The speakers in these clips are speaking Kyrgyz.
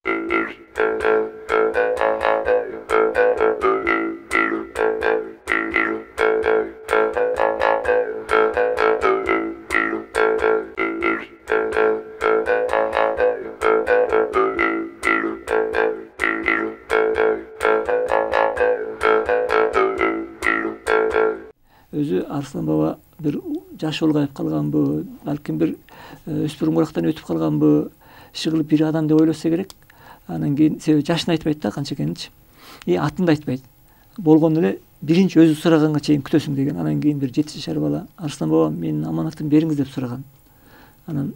Өзү Арслан баба бир жаш улгайып калганбы, балким бир өспүрүм урактан өтүп калганбы, иши кылып бир адам деп ойлосо керек. Анан кийин себеби жашын айтпайт да канча экенинчи. Атын да айтпайт. Болгону эле биринчи өзү сураганга чейин күтөсүң деген. Анан кийин бир 7 жашар бала Арслан баба менин аманатымды бериңиз деп сураган. Анан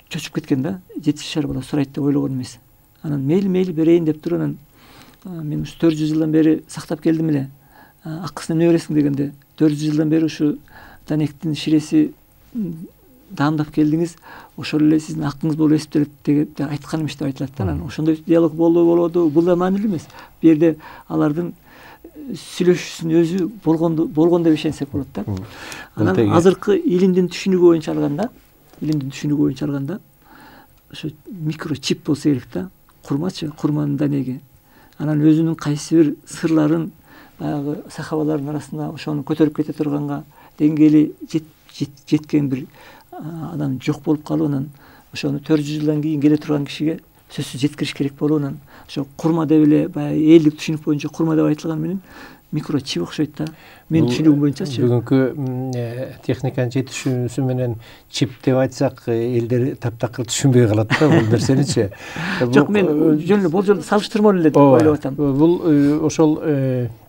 чөчүп кеткен да. 7 жашар бала сурайт деп ойлогон эмес. Анан мейли берейин деп туруп анан мен ушу 400 жылдан бери сактап келдим эле. Акысын эмне бересиң дегенде 400 жылдан бери ушу данектин ширеси даамдап келдиңиз, ошол эле сиздин акыңыз болуп эсептелет деп айткан эмес деп айтылат да. Анан ошондой диалог болду. Бул да маанилүү эмес. Бу жерде алардын сүйлөшүүсүнүн өзү болгон деп ишенсек болот да. Анан азыркы илимдин түшүнүгү боюнча алганда ошо микрочип болсо керек да. Курманын данеги. Анан өзүнүн кайсы бир сырларын баягы сахабалардын арасында ошону көтөрүп кете турганга деңгээли жеткен бир адам жок болуп калуунан ошону 400 жылдан кийин келе турган кишиге сөзсүз жеткириш керек болуунан ошо курма деп эле баягы элдик түшүнүк боюнча курма деп айтылган менен микрочип окшойт да. Менин түшүнүгүм боюнчачы. Бүгүнкү техниканын жетишүүсү менен чип деп айтсак элдер таптакыр түшүнбөй калат да бул нерсеничи. Жок, мен жөн эле болжол салыштырмалуу эле деп ойлоп атам. Бул ошол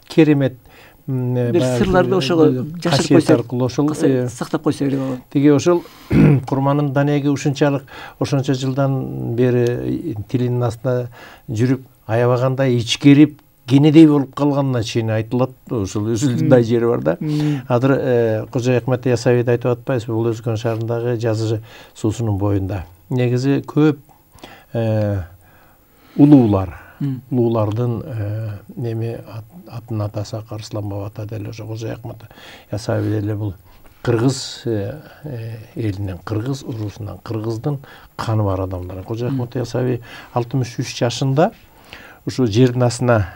керемет бир сырларды ошого жашырып койсо аркылуу ошол сактап койсо керек болот. Тиги ошол курманын данеги ошончо жылдан бери тилинин астында жүрүп аябагандай ичкерип кенедей болуп калганына чейин айтылат. Ошол үзүлгөндай жери бар да. Азыр Кожо Ахмет Ясауиди айтып атпайбызбы? Бул Өзгөн шаарындагы жазы суусунун боюнда. Негизи көп улуулардын неме атын атасы Арслан баба ата деле ошо Кожо Ахмет Ясауи деле бул кыргыз элинен, кыргыз уруусунан, кыргыздын каны бар адамдар. Кожо Ахмет Ясауи 63 жашында ушу жердин астына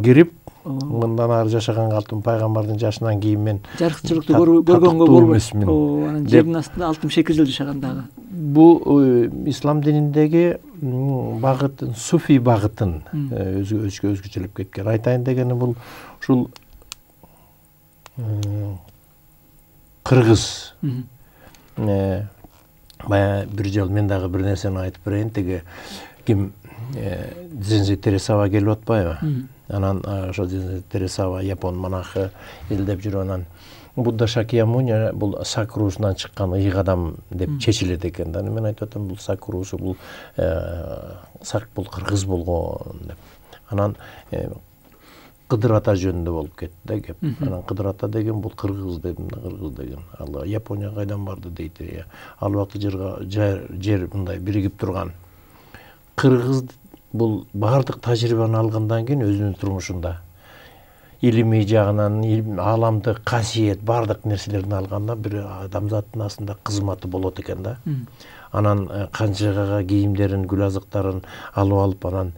кирип, мындан ары жашаганга алтын пайгамбардын жашынан кийин мен жарыкчылыкты көргөнгө болбойт. Анан жердин астында 62 жыл жашаган дагы. Бул ислам дининдеги багыт, суфи багытын өзгөчөлөп кеткен. Айтайын дегени бул ушул кыргыз бая бир жолу мен дагы бир нерсени айтып берейин. Тиги ким Дзензи Тересава келип атпайбы? Анан ошо Дзензи Тересава япон монахы элдеп жүрүп анан Будда Шакьямуни бул Сакурусунан чыккан ыйык адам деп чечилет экен да. Мен айтып атам, бул Сакурусу бул бул кыргыз болгон деп. Анан Кыдыр ата жөнүндө болуп кетти да кеп. Анан Кыдыр ата деген бул кыргыз дедим да, кыргыз деген. Ал Япония кайдан барды дейт. Ал убакта жер мындай биригип турган. Кыргыз бул бардык тажрыйбаны алгандан кийин өзүнүн турмушунда илимий жагынан, аламдык касиет, бардык нерселерин алганда бир адамзаттын астында кызматы болот экен да. Анан канчагага кийимдерин, гүл азыктарын алып анан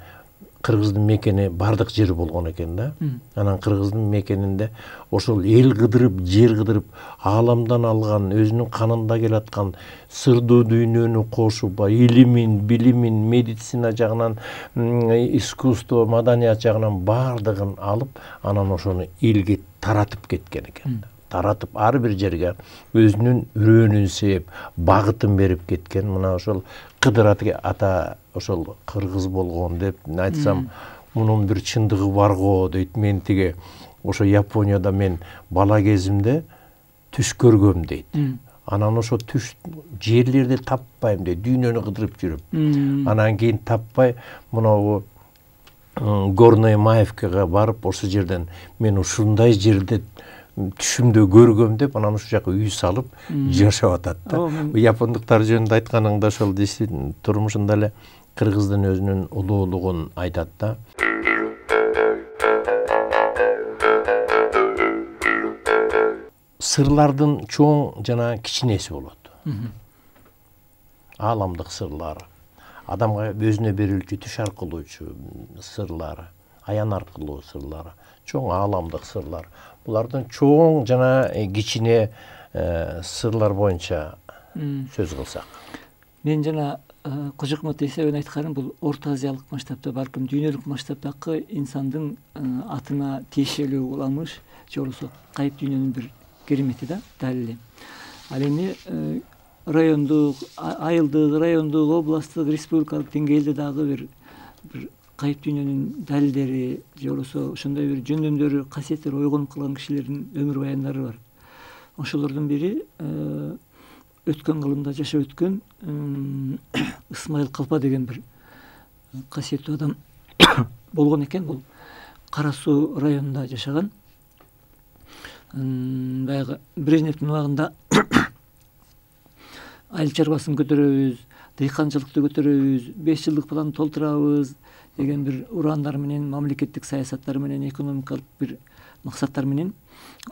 кыргыздын мекени бардык жери болгон экен да. Анан кыргыздын мекенинде ошол эл кыдырып, жер кыдырып, ааламдан алган, өзүнүн канында келаткан сырдуу дүйнөнү кошуп, илимин, билимин, медицина жагынан, искусство, маданият жагынан бардыгын алып, анан ошону элге таратып кеткен экен. Таратып ар бир жерге өзүнүн үрөөнүн сээп, багытын берип кеткен. Мына ошол Кыдыр ата ошол кыргыз болгон деп айтсам, мунун бир чындыгы бар го дейт. Мен тиги ошо Японияда мен бала кезимде түш көргөм дейт. Анан ошо түш жерлерди таппайм дейт, дүйнөнү кыдырып жүрүп. Анан кийин таппай мынабу Горная Маевкага барып, ошол жерден мен ушундай жерде түшүмдө көргөм деп, анан ушул жака үй салып жашап атат да. Япондуктар жөнүндө айтканыңда ошол турмушунда эле кыргыздын өзүнүн улуулугун айтат да. Сырлардын чоң жана кичинеси болот. Ааламдык сырлар, адамга өзүнө берилчү түш аркылуучу сырлары, аян аркылуу сырлары, чоң ааламдык сырлар. Булардын чоң жана кичине сырлар боюнча сөз кылсак. Мен жана Кожо Кумат эсебин айтканым бул Орто Азиялык масштабта, балким дүйнөлүк масштабтагы инсандын атына тиешелүү уламыш же болбосо кайып дүйнөнүн бир керемети да, далили. Ал эми райондук, айылдык, райондук, областтык, республикалык деңгээлде дагы бир кайып дүйнөнүн далилдери же болбосо ошондой бир жөндөмдөрү, касиеттери ойгонуп калган кишилердин өмүр баяндары бар. Ошолордун бири өткөн кылымда жашап өткөн Ысмайыл Калпа деген бир касиеттүү адам болгон экен. Бул Кара Суу районунда жашаган. Баягы Брежневдин убагында айыл чарбасын көтөрөбүз, дыйканчылыкты көтөрөбүз, 5 жылдык планды толтурабыз деген бир ураандар менен, мамлекеттик саясаттар менен, экономикалык бир максаттар менен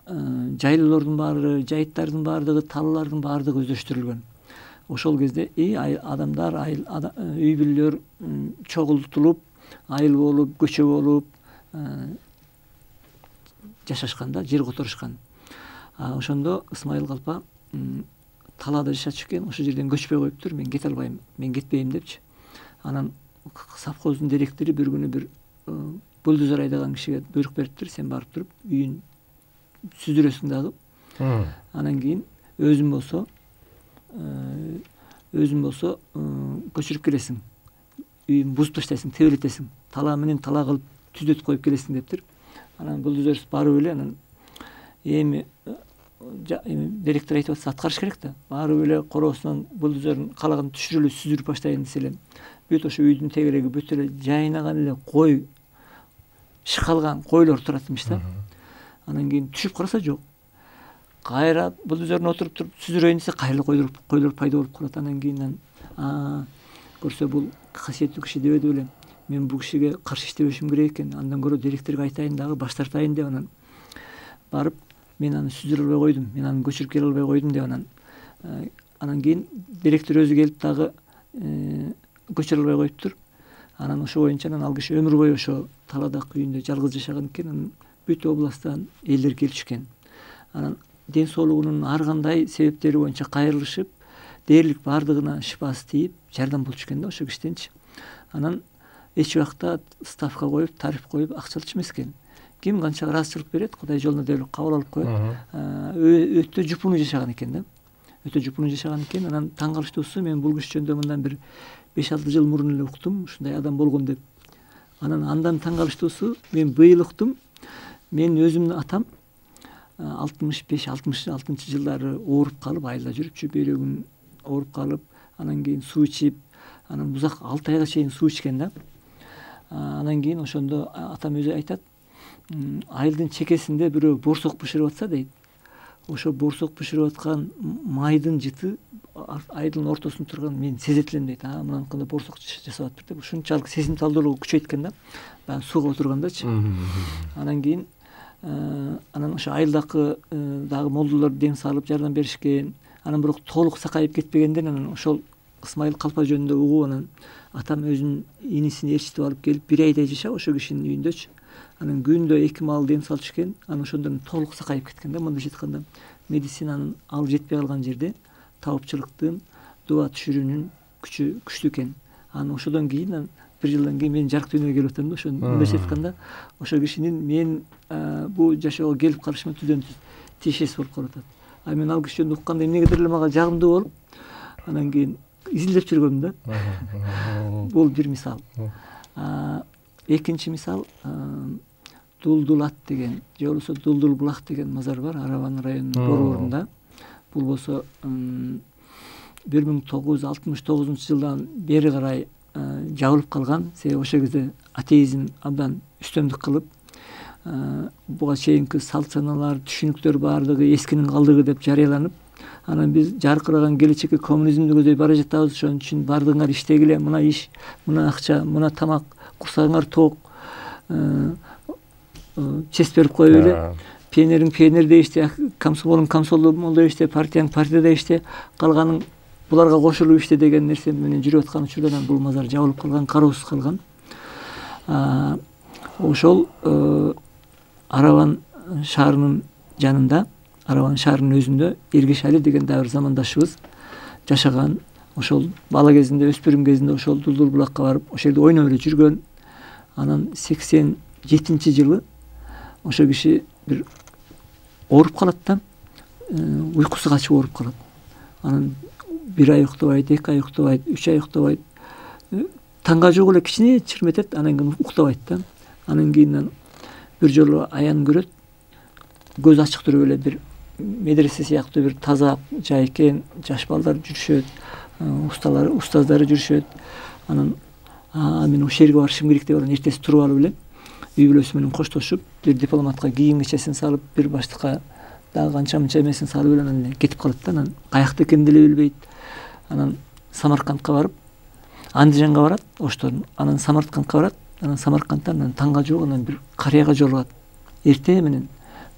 жайлоолордун баары, жайыттардын баардыгы, талаалардын баардыгы өздөштүрүлгөн. Ошол кезде адамдар, үй бүлөлөр чогултулуп, айыл болуп, көчө болуп жашашканда, жер которушкан. Ошондо Ысмайыл Калпа талаада жашачу экен, ошол жерден көчпөй коюптур, мен кете албайм, мен кетпейм депчи. Анан совхоздун директори бир күнү бир бульдозер айдаган кишиге буйрук бериптир, сен барып туруп үйүн сүздүрөсүң дагы. Анан кийин өзүң болсо көчүрүп келесиң. Үйүн бузуп таштайсың, тебелетесиң. Талаа менен талаа кылып түзөтүп коюп келесиң дептир. Анан бульдозер барып эле анан эми директор айтып атса аткарыш керек да. Барып эле короосунан бульдозердин калагын түшүрүп эле сүздүрүп баштайын десе эле бүт ошо үйдүн тегереги бүт эле жайнаган эле кой, шыкалган койлор турат имиш да. Анан кийин түшүп караса жок. Кайра бульдозердин отуруп туруп сүздүрөйүн десе кайра койлор пайда болуп калат. Анан кийин көрсө бул касиеттүү киши дебеди белем. Мен бул кишиге каршы иштебешим керек экен. Андан көрө директорго айтайын дагы баш тартайын деп анан барып мен аны сүздүрө албай койдум. Мен аны көчүрүп келе албай койдум деп анан кийин директор өзү келип дагы көчүрө албай коюптур. Анан ошо боюнча ал киши өмүр бою ошо таладагы үйүндө жалгыз жашаган экен. Анан бүт областтан элдер келишкен. Анан ден соолугунун ар кандай себептери боюнча кайрылышып, дээрлик баардыгына шифасы тийип, жардам болчу экен да ошо кишиденчи. Анан эч убакта ставка коюп, тариф коюп акча алчу эмес экен. Ким канча ыраазычылык берет, Кудай жолуна деп кабыл алып коет. Өтө жупунуу жашаган экен да. Өтө жупунуу жашаган экен. Анан таң калыштуусу мен бул киши жөнүндө мындан бир 5-6 жыл мурун эле уктум, ушундай адам болгон деп. Андан таң калыштуусу мен быйыл уктум. Мен өзүмдүн атам 65-66 жылдары ооруп калып, айылда жүрүпчү, бөйрөгүн ооруп калып, анан кийин суу ичип, анан узак 6 айга чейин суу ичкен да. Анан кийин ошондо атам өзү айтат, айылдын чекесинде бирөө борсок бышырып атса дейт. Ошо борсок бышырып аткан майдын жыты айылдын ортосунда турган мен сезет элем дейт. Мынаныкында борсок жасап атыптыр деп. Ушунчалык сезимталдуулугу күчөйткөн да. Баягы сууга отургандачы. Анан кийин анан ошо айылдагы дагы молдолор дем салып жардам беришкен. Анан бирок толук сакайып кетпегенден анан ошол Ысмайыл Калпа жөнүндө угуп анан атам өзүнүн инисин ээрчитип алып келип 1 айдай жашап ошо кишинин үйүндөчү. Анан күндө 2 маал дем салчу экен. Анан ошондон толук сакайып кеткен да. Мындайча айтканда медицинанын алып жетпей калган жерде таапчылыктын, дуба түшүрүүнүн күчү күчтүү экен. Анан ошодон кийин 1 жылдан кийин мен жарык дүйнөгө келип атам да. Ошону мындайча айтканда ошо кишинин мен бул жашоого келип калышыма түздөн түз тиешеси болуп калып атат. Мен ал киши жөнүндө укканда эмнегедир эле мага жагымдуу болуп, анан кийин изилдеп жүргөм да. Бул бир мисал. Экинчи мисал Дулдулат деген, же болбосо Дулдул булак деген мазар бар Арабан районунун борборунда. Бул болсо 1969 жылдан бери карай жабылып калган. Себеби ошол кезде атеизм абдан үстөмдүк кылып, буга чейинки салт саналар, түшүнүктөр баардыгы эскинин калдыгы деп жарыяланып, анан биз жаркыраган келечекке коммунизмди көздөй бара жатабыз. Ошон үчүн баардыгыңар иштегиле, мына иш, мына акча, мына тамак, курсагыңар ток, чест берип коюп эле. Пионериң пионер дейишти, комсомолуң комсомол дейишти, партияң партияда дейишти. Калганын буларга кошулуп иште деген нерсе менен жүрүп аткан учурда бул мазар жабылып калган, кароосуз калган. Ошол Арабан шаарынын жанында, Арабан шаарынын өзүндө Эргеш Али деген да бир замандашыбыз жашаган. Ошол бала кезинде, өспүрүм кезинде ошол Дулдул булакка барып, ошол жерде ойноп эле жүргөн. Анан 87-жылы ошо киши бир ооруп калат да, уйкусу качып ооруп калат. Анан 1 ай уктабайт, 2 ай уктабайт, 3 ай уктабайт. Таңга жок эле кичине чирметет, анан кийин уктабайт да. Анан кийин бир жолу аян көрөт. Көз ачык туруп эле бир медресе сыяктуу бир таза жай экен, жаш балдар жүрүшөт, устаздары жүрүшөт. Анан мен ошол жерге барышым керек деп анан эртеси туруп алып эле үй бүлөсү менен коштошуп, бир дипломатка кийим кичесин салып, бир баштыкка дагы канча мынча эмесин салып эле анан кетип калат да. Анан каякта экенин деле билбейт. Анан Самаркандка барып, Андижанга барат, оштон. Анан Самаркандка барат. Анан Самаркандтан таңга жок анан бир карыяга жолугат. Эртең менен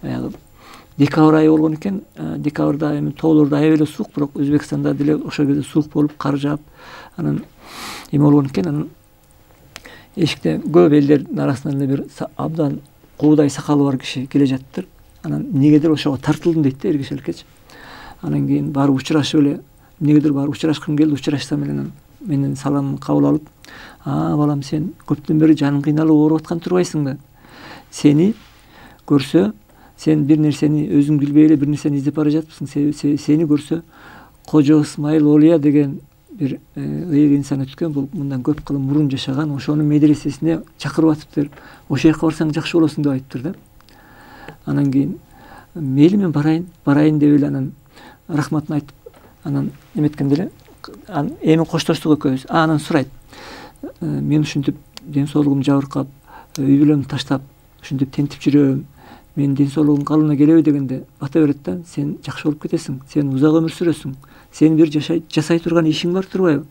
баягы декабрь айы болгон экен. Декабрда эми тоолордо аябай эле суук, бирок Өзбекстанда деле ошол кезде суук болуп, кар жаап, анан эме болгон экен. Анан эшикте көп элдердин арасынан эле бир абдан куудай сакалы бар киши келе жатыптыр. Анан эмнегедир ошого тартылдым дейт да Эргеш Аликеч. Анан кийин барып учурашып эле, эмнегедир барып учурашкым келди, учурашсам эле менин саламымды кабыл алып, балам, сен көптөн бери жаның кыйналып ооруп аткан турбайсыңбы? Сени көрсө, сен бир нерсени өзүң билбей эле бир нерсени издеп бара жатыпсың. Сени көрсө Кожо Ысмайыл Олия деген бир ыйык инсан өткөн, бул мындан көп кылым мурун жашаган, ошонун медресесине чакырып атыптыр. Ошол жака барсаң жакшы болосуң деп айтыптыр да. Анан кийин мейли мен барайын деп эле анан рахматын айтып, анан эметкенде эле эми коштоштук экөөбүз. Анан сурайт. Мен ушинтип ден соолугум жабыркап, үй бүлөмдү таштап, ушинтип тентип жүрөм. Менин ден соолугум калыбына келеби дегенде бата берет да. Сен жакшы болуп кетесиң. Сен узак өмүр сүрөсүң. Сен бир жасай турган ишиң бар турбайбы?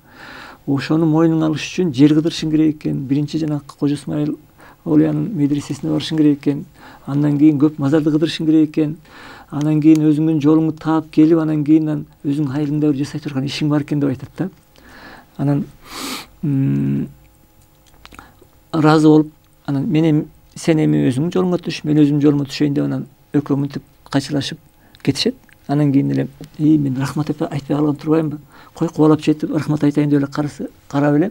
Ошону мойнуңа алыш үчүн жер кыдырышың керек экен. Биринчи жанагы Кожо Ысмайыл Олиянын медресесине барышың керек экен. Андан кийин көп мазарды кыдырышың керек экен. Анан кийин өзүңдүн жолуңду таап келип, анан кийин өзүң айылыңда бир жасай турган ишиң бар экен деп айтат да. Анан ыраазы болуп, анан сен эми өзүңдүн жолуңа түш, мен өзүмдүн жолума түшөйүн деп анан экөө мынтип кайчылашып кетишет. Анан кийин эле мен рахмат айтпай калган турбаймынбы? Кой, кубалап жетип рахмат айтайын деп эле карап эле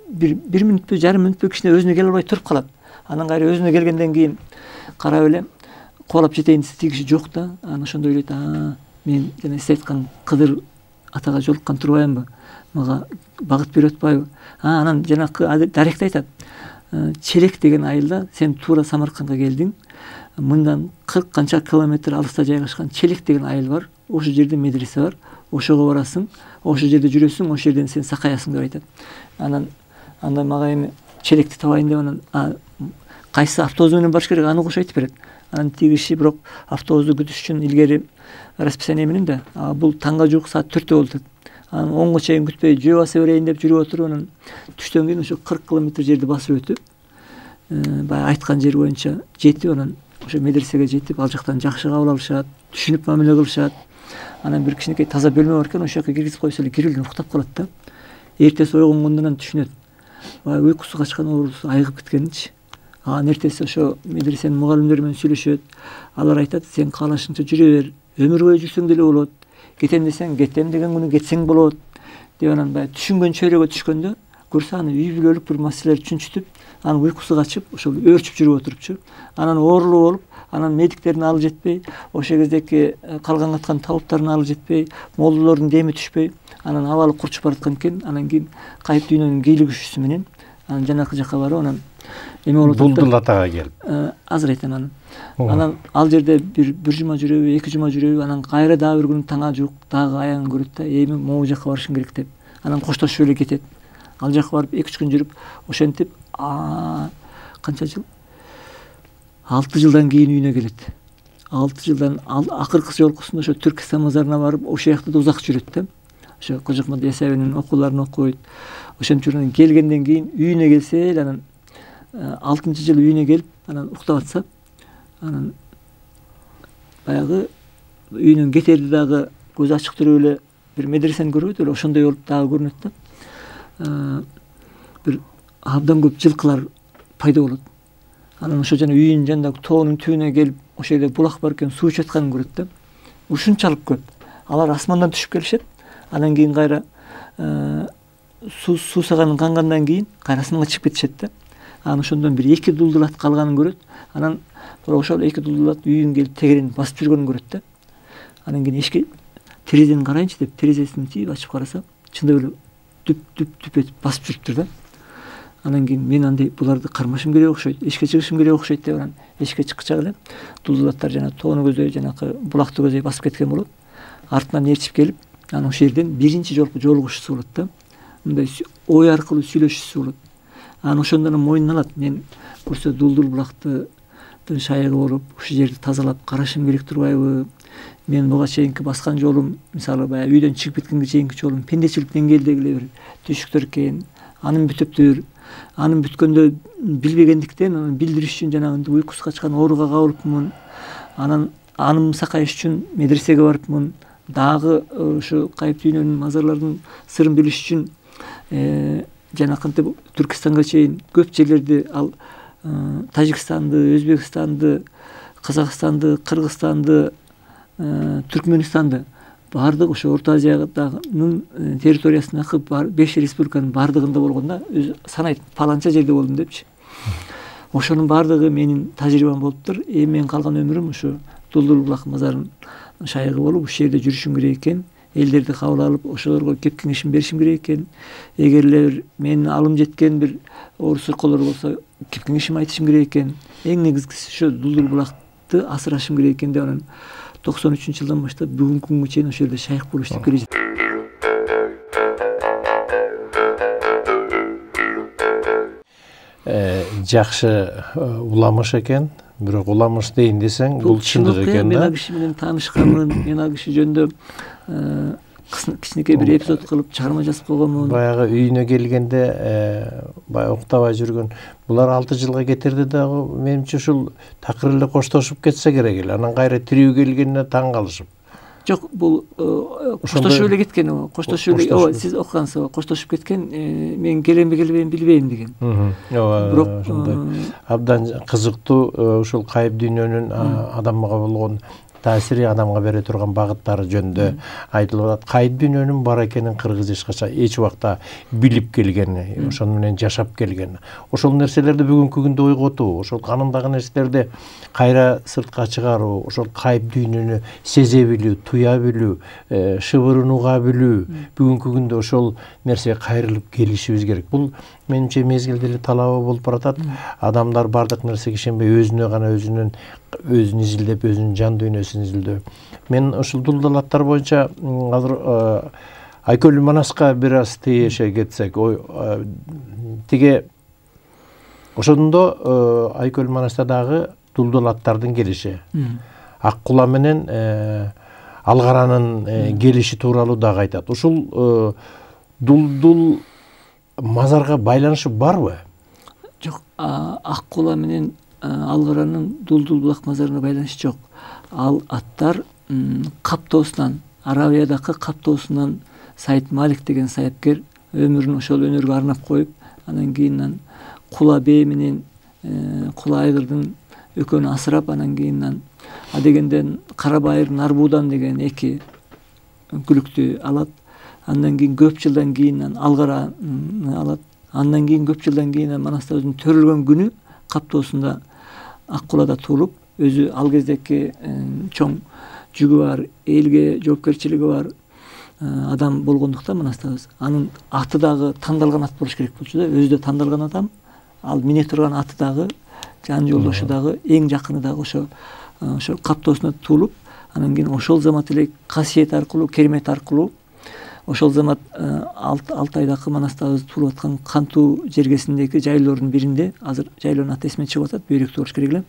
бир мүнөтпү, жарым мүнөтпү кичине өзүнө келе албай туруп калат. Анан кайра өзүнө келгенден кийин карап эле кубалап жетейин десе тиги жок да. Анан ошондо ойлойт, мен жана сиз айткан Кыдыр атага жолуккан турбаймынбы? Мага багыт берип атпайбы? Анан жанакы даректе айтат. Челек деген айылда сен туура Самаркандга келдиң. Мындан 40 канча километр алыста жайгашкан Челек деген айыл бар. Ошол жерде медресе бар. Ошого барасың, ошол жерде жүрөсүң, ошол жерден сен сакаясың деп айтат. Анан мага эми Челекти табайын деп анан кайсы автобус менен барыш керек, аны кошо айтып берет. Анан тиги киши бирок автобусту күтүш үчүн илгери расписание менен да, бул таңга жук саат 4-тө болду деп. Анан 10го чейин күтпөй жөө баса берейин деп жүрүп отуруп, анан түштөн кийин ошо 40 километр жерди басып өтүп, баягы айткан жер боюнча жетип, анан ошо медресеге жетип, ал жактан жакшы кабыл алышат, түшүнүп мамиле кылышат. Анан бир кичинекей таза бөлмө бар экен, ошол жака киргизип койсо эле кирип эле уктап калат да. Эртеси ойгонгондон түшүнөт. Баягы уйкусу качкан, оорусу айыгып кеткенинчи. Эртеси ошо медресенин мугалимдери менен сүйлөшөт. Алар айтат, сен каалашыңча жүрө бер, өмүр бою жүрсөң деле болот. Кетем десең, кетем деген күнү кетсең болот деп анан баягы түшүнгөн чөйрөгө түшкөндө көрсө аны үй бүлөлүк бир маселелер түшүнчүтүп, анан уйкусу качып, ошол өөрчүп жүрүп отурупчу. Анан оорулуу болуп, анан медиктердин алы жетпей, ошол кездеки калган каткан табыптардын алы жетпей, молдолордун деми түшпөй, анан абалы курчуп бараткан экен. Анан кийин кайып дүйнөнүн кийлигишүүсү менен анан жанакы жака барып, анан эме болуп атат. Дулдул атага келип. Азыр айтам анан. Анан ал жерде бир жума жүрөбү, 2 жума жүрөбү, анан кайра дагы бир күнү таңа жук, дагы аян көрөт да, эми могу жака барышым керек деп. Анан коштошуп эле кетет. Ал жака барып 2-3 күн жүрүп, ошентип канча жыл? 6 жылдан кийин үйүнө келет. 6 жылдан акыркы жолкусунда ошо Түркистан мазарына барып, ошол жакта да узак жүрөт да. Ошо Кожо Ахмат Ясауи'нин окууларын окуйт. Ошентип жүргөндөн келгенден кийин үйүнө келсе эле, анан 6-жыл үйүнө келип, анан уктап атса, анан баягы үйүнөн кетерди дагы көз ачык туруп эле бир медресени көрбөйт эле ошондой болуп дагы көрүнөт да. Бир абдан көп жылкылар пайда болот. Анан ошо жана үйүнүн жанындагы тоонун түбүнө келип ошол жерде булак бар экен, суу ичип атканын көрөт да. Ушунчалык көп. Алар асмандан түшүп келишет. Анан кийин кайра суу саганын кангандан кийин кайра асманга чыгып кетишет да. Анан ошондон бир 2 дулдулат калганын көрөт. Анан ошол 2 дулдулат үйүн келип тегеренип басып жүргөнүн көрөт да. Анан кийин эшикке терезени карайынчы деп терезесин тийип ачып караса, чындап эле дүп этип басып жүрүптүр да. Анан кийин мен андай буларды кармашым керек окшойт, эшикке чыгышым керек окшойт деп анан эшикке чыккыча эле дулдулаттар жана тоону көздөй жанакы булакты көздөй басып кеткен болот. Артынан ээрчип келип, анан ошол жерден биринчи жолку жолугушуусу болот да. Мындай ой аркылуу сүйлөшүүсү болот. Анан ошондон мойнуна алат. Мен көрсө дулдул булакты шайыгы болуп, ушул жерди тазалап карашым керек турбайбы? Мен буга чейинки баскан жолум, мисалы баягы үйдөн чыгып кеткенге чейинки жолум пендечилик деңгээлдеги эле бир түшүктөр экен. Анын бүтөптүр. Анын бүткөндө билбегендиктен аны билдириш үчүн жанагы уйкусу качкан ооруга кабылыпмын. Анан аным сакайыш үчүн медресеге барыпмын. Дагы ушу кайып дүйнөнүн мазарларынын сырын билиш үчүн жанакынтип Түркистанга чейин көп жерлерди ал Тажикстанды, Өзбекстанды, Казакстанды, Кыргызстанды, Түркменистанды баардык ошо Орто Азиянын территориясындагы 5 республиканын баардыгында болгон да, өзү санайт паланча жерде болдум депчи. Ошонун баардыгы менин тажрыйбам болуптур. Мен калган өмүрүм ушу Дулдул булак мазарынын шайыгы болуп, ушул жерде жүрүшүм керек экен. Элдерди кабыл алып, ошолорго кеп кеңешим беришим керек экен. Эгер эле менин алым жеткен бир оор сыркоолор болсо, кеп кеңешим айтышым керек экен. Эң негизгиси ушу Дулдул булакты асырашым керек экен деп анан 93-жылдан баштап бүгүнкү күнгө чейин ошол жерде шайык болуп иштеп келе жатам. Жакшы уламыш экен. Бирок уламыш дейин десең, бул чындык экен да. Мен ал киши менен таанышканмын, мен ал киши жөнүндө кичинекей бир эпизод кылып чыгарма жазып койгонмун. Баягы үйүнө келгенде баягы уктабай жүргөн. Булар 6 жылга кетерде дагы менимче ушул такыр эле коштошуп кетсе керек эле. Анан кайра тирүү келгенине таң калышып. Жок, бул коштошуп эле кеткен о. Коштошуп эле, ооба, сиз окугансыз, коштошуп кеткен, мен келемби келбейм билбейм деген. Бирок абдан кызыктуу ушул кайып дүйнөнүн адамга болгон таасири, адамга бере турган багыттары жөнүндө айтылып атат. Кайып дүйнөнүн бар экенин кыргыз эч убакта билип келген, ошону менен жашап келген. Ошол нерселерди бүгүнкү күндө ойготуу, ошол канындагы нерселерди кайра сыртка чыгаруу, ошол кайып дүйнөнү сезе билүү, туя билүү, шыбырын уга билүү, бүгүнкү күндө ошол нерсеге кайрылып келишибиз керек. Бул менимче мезгилде эле талабы болуп баратат. Адамдар бардык нерсеге ишенбей, өзүнө гана өзүн изилдеп, өзүнүн жан дүйнөсүн изилдөө. Мен ушул дулдулаттар боюнча азыр Айкөл Манаска бир аз тиеше кетсек, тиге ошондо Айкөл Манаста дагы дулдулаттардын келиши, Ак кула менен Алгаранын келиши тууралуу дагы айтат. Ушул дулдул мазарга байланышы барбы? Жок, Ак кула менен Алгаранын Дулдул булак мазарына байланышы жок. Ал аттар Каптоосунан, Аравиядагы Каптоосунан Сайыт Малик деген саяпкер өмүрүн ошол өнөргө арнап коюп, анан кийин Кула бей менен Кула айгырдын экөөнү асырап, анан кийин адегенден Карабайыр Нарбуудан деген 2 күлүктү алат. Андан кийин көп жылдан кийин Алгараны алат. Андан кийин көп жылдан кийин Манаста өзүнүн төрөлгөн күнү Каптоосунда Ак кулада туулуп, өзү ал кездеки чоң жүгү бар, элге жоопкерчилиги бар адам болгондуктан Манастабыз. Анын аты дагы тандалган ат болуш керек болчу да, өзү да тандалган адам. Ал мине турган аты дагы, жан жолдошу дагы, эң жакыны дагы ошо Каптоосунда туулуп, анан кийин ошол замат эле касиет аркылуу, керемет аркылуу ошол замат 6 айдакы Манастабыз туулуп аткан Кантуу жергесиндеги жайлоордун биринде, азыр жайлоонун аты эсиме чыгып атат, Бөйрөктү болуш керек эле.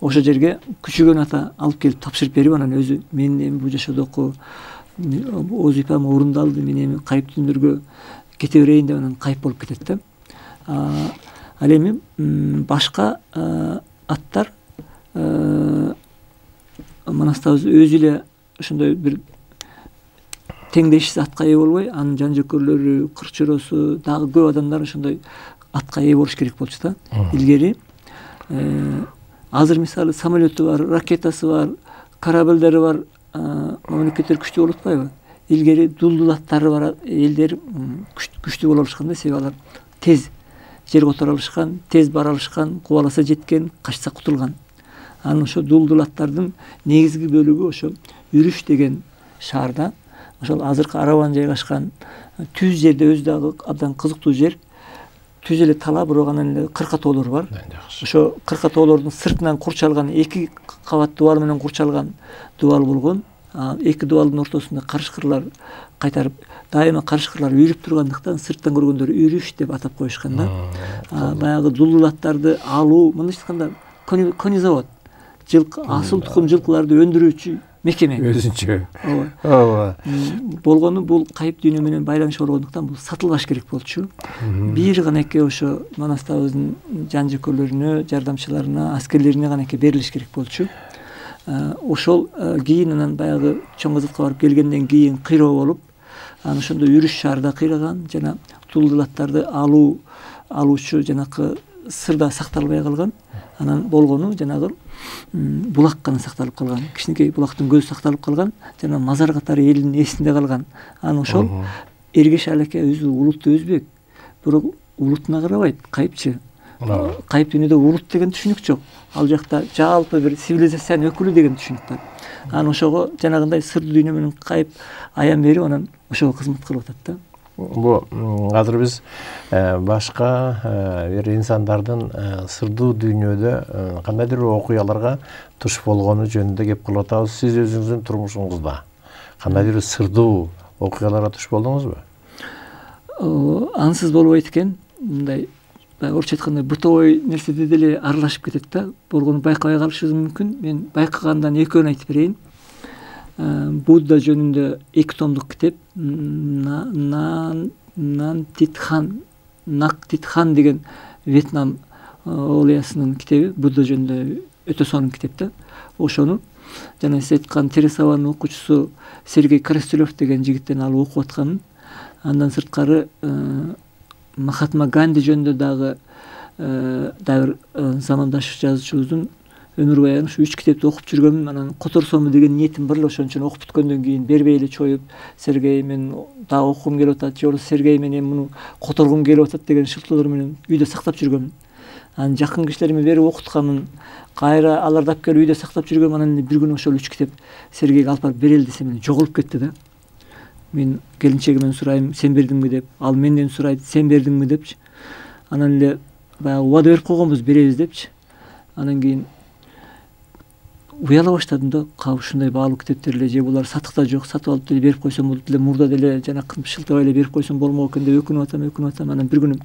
Ошол жерге күчөгөн ата алып келип тапшырып берип, анан өзү мен эми бул жашоодоку озипам орундалды, мен эми кайып дүйнөлөргө кете берейин деп анан кайып болуп кетет да. Ал эми башка аттар Манастабыз өзү эле ошондой бир теңдешсиз атка ээ болбой, анын жан жөкөрлөрү, кырчыросу, дагы көп адамдар ошондой атка ээ болуш керек болчу да. Илгери азыр мисалы самолету бар, ракетасы бар, кораблдери бар мамлекеттер күчтүү болуп атпайбы? Илгери дулдул аттары бар элдер күчтүү боло алышкан да, себеби алар тез жер которо алышкан, тез бара алышкан, кубаласа жеткен, качса кутулган. Анын ошо дулдул аттардын негизги бөлүгү ошо Үрүш деген шаарда, ошол азыркы Арабан жайгашкан түз жерде өзү дагы абдан кызыктуу жер. Түз эле тала, бирок анан эле кырка тоолор бар. Ошо кырка тоолордун сыртынан курчалган 2 кабат дубал менен курчалган дубал болгон. Эки дубалдын ортосунда карышкырлар кайтарып, дайыма карышкырлар үйрүп тургандыктан сырттан көргөндөр Үрүш деп атап коюшкан да. Баягы дулдул аттарды алуу, мындайча айтканда конезавод, жылкы, асыл тукум жылкыларды өндүрүүчү мекеме. Өзүнчө. Ооба. Болгону бул кайып дүйнө менен байланышы болгондуктан бул сатылбаш керек болчу. Бир гана эке ошо Манастабыздын жан жөкөрлөрүнө, жардамчыларына, аскерлерине гана эке берилиш керек болчу. Ошол кийин анан баягы чоң кызыкка барып келгенден кийин кыйроо болуп, анан ошондо Үрүш шаарда кыйраган, жана дулдул аттарды алуучу жанакы сырда сакталбай калган. Анан болгону жанагы булак гана сакталып калган. Кичинекей булактын көзү сакталып калган, жана мазар катары элдин эсинде калган. Анан ошол Эргеш алеке өзү улутту өзбек, бирок улутуна карабайт, кайыпчы. Кайып дүйнөдө улут деген түшүнүк жок. Ал жакта жалпы бир цивилизациянын өкүлү деген түшүнүк бар. Анан ошого жанагындай сырдуу дүйнө менен кайып аян берип, анан ошого кызмат кылып атат да. Бу азыр биз башка бир инсандардын сырдуу дүйнөдө кандайдыр бир окуяларга туш болгону жөнүндө кеп кылып атабыз. Сиз өзүңүздүн турмушуңузда кандайдыр бир сырдуу окуяларга туш болдуңузбу? Ансыз болбойт экен. Мындай орусча айтканда бытовой нерседе деле аралашып кетет да. Болгону байкабай калышыбыз мүмкүн. Мен байкагандан экөөнү айтып берейин. Будда жөнүндө 2 томдук китеп, Нактитхан деген Вьетнам олиясынын китеби, Будда жөнүндө өтө сонун китеп да. Ошону жана сиз айткан Тересаванын окуучусу Сергей Коростелев деген жигиттен алып окуп атканын. Андан сырткары Махатма Ганди жөнүндө дагы бир замандаш жазуучубуздун өмүр баяны ушу 3 китепти окуп жүргөмүн. Анан которсомбу деген ниетим бар эле, ошон үчүн окуп бүткөндөн кийин бербей эле чоюп, Сергей мен дагы окугум келип атат, же болбосо Сергей менен муну которгум келип атат деген шылтоолор менен үйдө сактап жүргөмүн. Анан жакын кишилериме берип окутканмын. Кайра аларды алып келип үйдө сактап жүргөм. Анан бир күнү ошол 3 китеп Сергейге алып барып берели десем, жоголуп кетти да. Мен келинчегимден сурайм, сен бердиңби деп, ал менден сурайт, сен бердиңби депчи. Анан эле баягы убада берип койгонбуз, беребиз депчи. Анан кийин уяла баштадым да, кабы ушундай баалуу китептер эле, же булар сатыкта жок, сатып алып деле берип койсом болот эле, мурда деле жанакы шылтабай эле берип койсом болмок экен деп өкүнүп атам. Анан бир күнү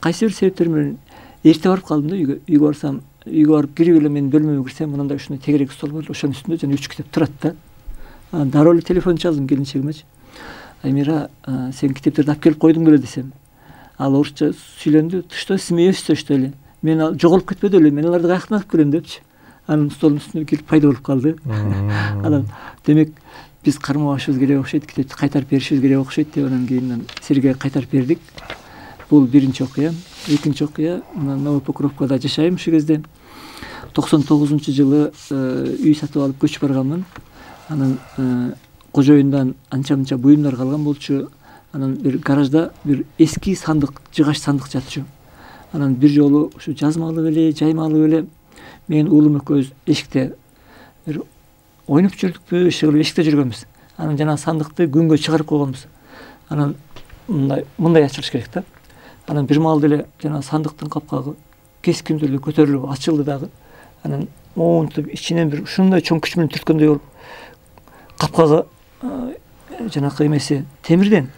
кайсы бир себептер менен эрте барып калдым да үйгө. Үйгө барсам, үйгө барып кирип эле мен бөлмөмө кирсем, мындай ушундай тегерек стол бар, ошонун үстүндө жана 3 китеп турат да. Анан дароо эле телефон чалдым келинчегимечи. Аймира, сен китептерди алып келип койдуң беле десем. Ал орусча сүйлөндү. Что смеешься, что ли? Мен жоголуп кетпеди эле, мен аларды каяктан алып келем депчи. Анын столдун үстүнө келип пайда болуп калды. Анан демек биз кармабашыбыз керек окшойт, китепти кайтарып беришибиз керек окшойт деп анан кийин Сергейге кайтарып бердик. Бул биринчи окуя. Экинчи окуя, Новый Покровкада жашайм ушул кезде. 99-жылы үй сатып алып көчүп барганмын. Анан кожоюндан анча-мынча буюмдар калган болчу. Анан бир гаражда бир эски сандык, жыгач сандык жатчу. Анан бир жолу ушу жазмалып эле, жаймалып эле мен уулум экөөбүз эшикте бир ойноп жүрдүкпү, иши эшикте жүргөнбүз. Анан жана сандыкты күнгө чыгарып койгонбуз. Анан мындай ачылыш керек да. Анан бир маал деле жана сандыктын капкагы кескин түрдө көтөрүлүп ачылды дагы. Анан моунтуп ичинен бир ушундай чоң күч менен түрткөндөй болуп капкага жанакы эмеси темирден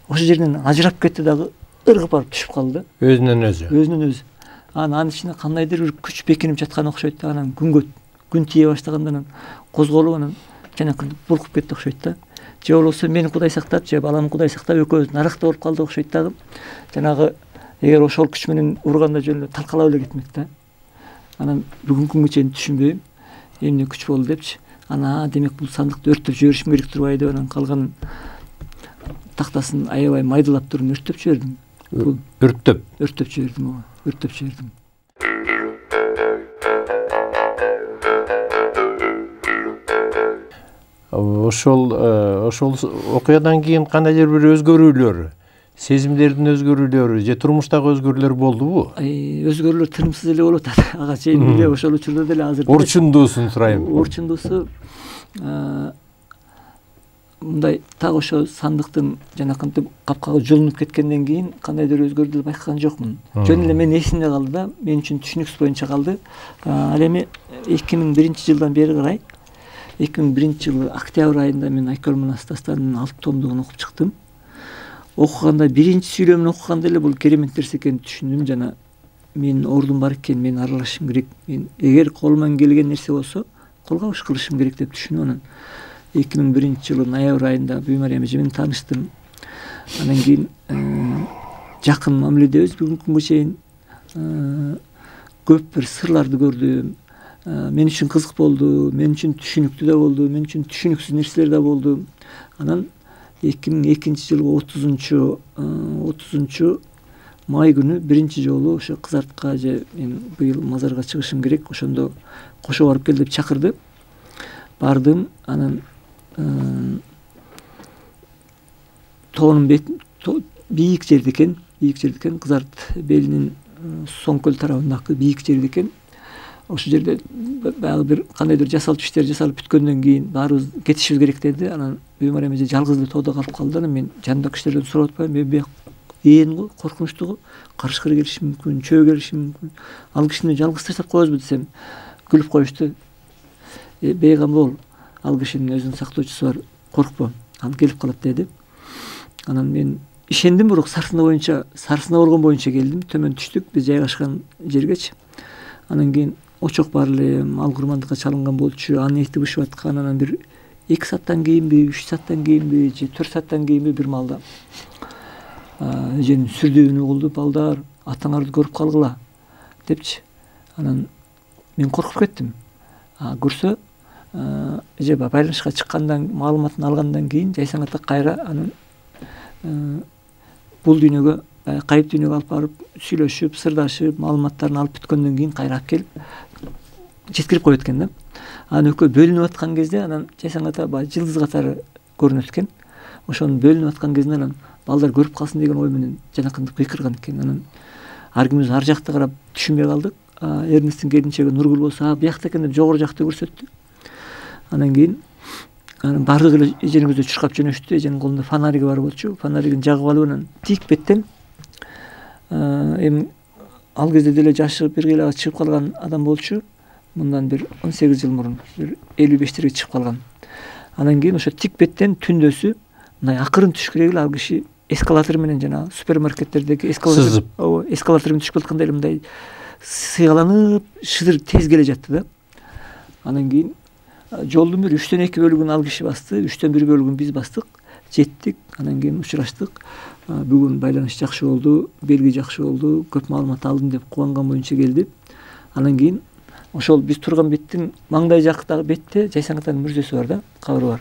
ошол жерден ажырап кетти дагы, ыргып барып түшүп калды. Өзүнөн өзү. Анын ичинде кандайдыр бир күч бекинип жаткан окшойт да. Анан күн тие баштаганда анан козголуп анан жанакы буркуп кетти окшойт да. Же болбосо мени Кудай сактап, же баламды Кудай сактап экөөбүз наракта болуп калдык окшойт дагы. Жанагы эгер ошол күч менен урганда жөн эле талкалап эле кетмек да. Анан бүгүнкү күнгө чейин түшүнбөйм эмне күч болду депчи. Демек бул сандыкты өрттөп жиберишим керек турбайбы деп анан калганын тактасын аябай майдалап туруп өрттөп жибердим. Өрттөп жибердим, өрттөп жибердим. Ошол окуядан кийин кандайдыр бир өзгөрүүлөр, сезимдердин өзгөрүүлөрү же турмуштагы өзгөрүүлөр болдубу? Өзгөрүүлөр тынымсыз эле болуп атат. Ага чейин эле ошол учурда деле азыр. Орчундуусун сурайм. Орчундуусу мындай так ошо сандыктын жанакынтип капкага жулунуп кеткенден кийин кандайдыр өзгөрүүдү байкаган жокмун. Жөн эле мен эсимде калды да, мен үчүн түшүнүксүз боюнча калды. Ал эми 2001-жылдан бери карай 2001-жылы октябрь айында мен Айкөл Манас дастанынын 6 томдугун окуп чыктым. Окуганда биринчи сүйлөмүн окуганда эле бул керемет нерсе экенин түшүндүм. Жана менин ордум бар экен, мен аралашышым керек. Мен эгер колуман келген нерсе болсо, колго иш кылышым керек деп түшүндүм. Анан 2001-жылы ноябрь айында Бүймариям эже менен тааныштым. Анан кийин жакын мамиледебиз бүгүнкү күнгө чейин. Көп бир сырларды көрдүм. Мен үчүн кызык болду, мен үчүн түшүнүктүү да болду, мен үчүн түшүнүксүз нерселер да болду. Анан 2002-жылы 30 май күнү биринчи жолу ошо Кызартка же мен быйыл мазарга чыгышым керек, ошондо кошо барып кел деп чакырды. Бардым, анан тоонун бет бийик жерде экен, Кызарт белинин Соңкөл тарабындагы бийик жерде экен. Ошол жерде баягы бир кандайдыр жасалып иштер жасалып бүткөндөн кийин баарыбыз кетишибиз керек деди. Анан Бүймариям эже жалгыз эле тоодо калып калды. Анан мен жанымдагы кишилерден сурап атпайм, мен бияк ээн го, коркунучтуу го, карышкыр келиши мүмкүн, чөө келиши мүмкүн. Ал кишини жалгыз таштап коебузбу десем, күлүп коюшту. Бейгам бол, ал кишинин өзүнүн сактоочусу бар, коркпо, ал келип калат деди. Анан мен ишендим, бирок сарсына болгон боюнча келдим, төмөн түштүк биз жайгашкан жергечи. Анан кийин очок бар эле, мал курмандыкка чалынган болчу, анын эти бышып аткан. Анан бир 2 сааттан кийинби, 3 сааттан кийинби, же 4 сааттан кийинби бир маалда эженин сүрдүүнү угулду, балдар атаңарды көрүп калгыла депчи. Анан мен коркуп кеттим. Көрсө эже байланышка чыккандан, маалыматын алгандан кийин жайсаң ата кайра анын бул дүйнөгө, кайып дүйнөгө алып барып сүйлөшүп, сырдашып, маалыматтарын алып бүткөндөн кийин кайра алып келип жеткирип коет экен да. Анан экөө бөлүнүп аткан кезде анан жайсаң ата баягы жылдыз катары көрүнөт экен. Ошонун бөлүнүп аткан кезинде анан балдар көрүп калсын деген ой менен жанакынтип кыйкырган экен. Анан ар кимибиз ар жакты карап түшүнбөй калдык. Эрнесттин келинчеги Нургүл болсо биякта экен деп жогору жакты көрсөттү. Анан кийин бардыгы эле эженин көзүнө чуркап жөнөштү. Эженин колунда фонариги бар болчу. Фонаригин жагып алып анан тик беттен эми ал кезде деле жашы бир кыйлага чыгып калган адам болчу. Мындан бир 18 жыл мурун, бир 55-терге чыгып калган. Анан кийин ошо тик беттен түндөсү мындай акырын түшүш керек эле, ал киши эскалатор менен жана супермаркеттердеги эскалатор менен түшүп келаткандай эле мындай сыйгаланып, шыдыр тез келе жатты да. Анан кийин жолдун бир 3-төн 2 бөлүгүн ал киши басты, 3-төн 1 бөлүгүн биз бастык. Жеттик, анан кийин учураштык. Бүгүн байланыш жакшы болду, белги жакшы болду, көп маалымат алдым деп кубанган боюнча келди. Анан кийин ошол биз турган беттин маңдай жактагы бетте жайсаң атанын мүрзөсү бар да, кабыры бар.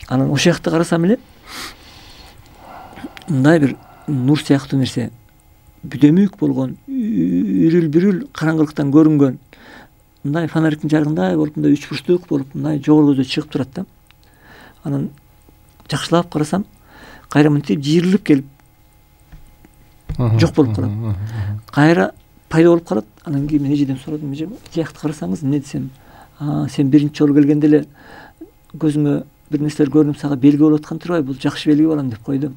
Анан ошол жакта карасам эле мындай бир нур сыяктуу нерсе бүдөмүк болгон, үрүл-бүрүл караңгылыктан көрүнгөн. Мындай фонариктин жарыгындай болуп, мындай 3 бурчтук болуп, мындай жогору көзгө чыгып турат да. Анан жакшылап карасам, кайра мынтип жийрилип келип жок болуп калат. Кайра пайда болуп калат. Анан кийин мен эжеден сурадым, эже жакты карасаңыз эмне десем, сен биринчи жолу келгенде эле көзүңө бир нерселер көрүнүп сага белги болуп аткан турбайбы, бул жакшы белги балам деп койду.